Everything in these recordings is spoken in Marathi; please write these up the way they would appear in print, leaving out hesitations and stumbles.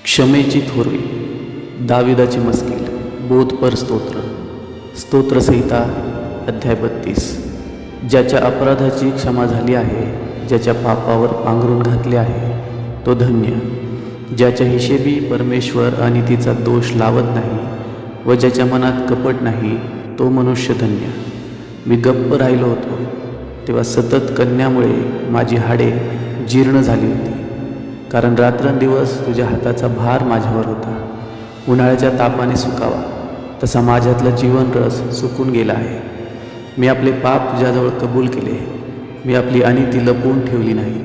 क्षमेची थोरवी, दाविदाची मस्किल, बोधपर स्तोत्र, स्तोत्रसंहिता अध्याय 32. ज्याच्या अपराधाची क्षमा झाली आहे, ज्याच्या पापावर पांघरून घातले आहे, तो धन्य. ज्याच्या हिशेबी परमेश्वर अनितीचा दोष लावत नाही व ज्याच्या मनात कपट नाही, तो मनुष्य धन्य. मी गप्प राहिलो होतो तेव्हा सतत कन्यामुळे माझी हाडे जीर्ण झाली होती, कारण रात्रंदिवस तुझ्या हाताचा भार माझ्यावर होता. उन्हाळ्याच्या तापाने सुकावा तसा माझ्यातला जीवनरस सुकून गेला आहे. मी आपले पाप तुझ्याजवळ कबूल केले, मी आपली अनिती लपवून ठेवली नाही.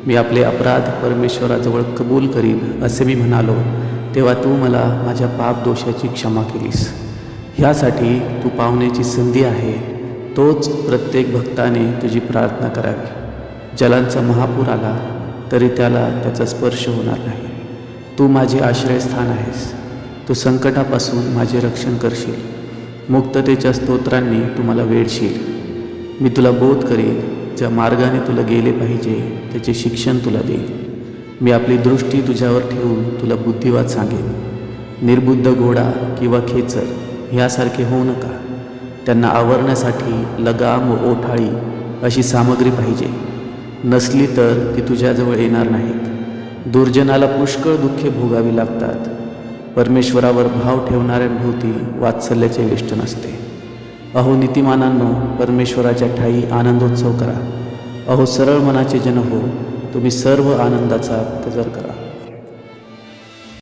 मी आपले अपराध परमेश्वराजवळ कबूल करीन असे मी म्हणालो, तेव्हा तू मला माझ्या पाप दोषाची क्षमा केलीस. ह्यासाठी तू पावण्याची संधी आहे, तोच प्रत्येक भक्ताने तुझी प्रार्थना करावी. जलांचा महापूर आला तरी त्याला त्याचा स्पर्श होणार नाही. तू माझे आश्रयस्थान आहेस, तू संकटापासून माझे रक्षण करशील. मुक्ततेच्या स्तोत्रांनी तू मला वेढशील. मी तुला बोध करीन, ज्या मार्गाने तुला गेले पाहिजे त्याचे शिक्षण तुला देईन. मी आपली दृष्टी तुझ्यावर ठेवून तुला बुद्धिवाद सांगेन. निर्बुद्ध घोडा किंवा खेचर ह्यासारखे होऊ नका. त्यांना आवरण्यासाठी लगाम व ओठाळी अशी सामग्री पाहिजे. नसली तर ती तुझ्याजवळ येणार नाहीत. दुर्जनाला पुष्कळ दुःखे भोगावी लागतात. परमेश्वरावर भाव ठेवणाऱ्यांभोवती वात्सल्याचे वेष्टन असते. अहो नीतिमानांनो, परमेश्वराच्या ठायी आनंदोत्सव करा. अहो सरळ मनाचे जन हो, तुम्ही सर्व आनंदाचा गजर करा.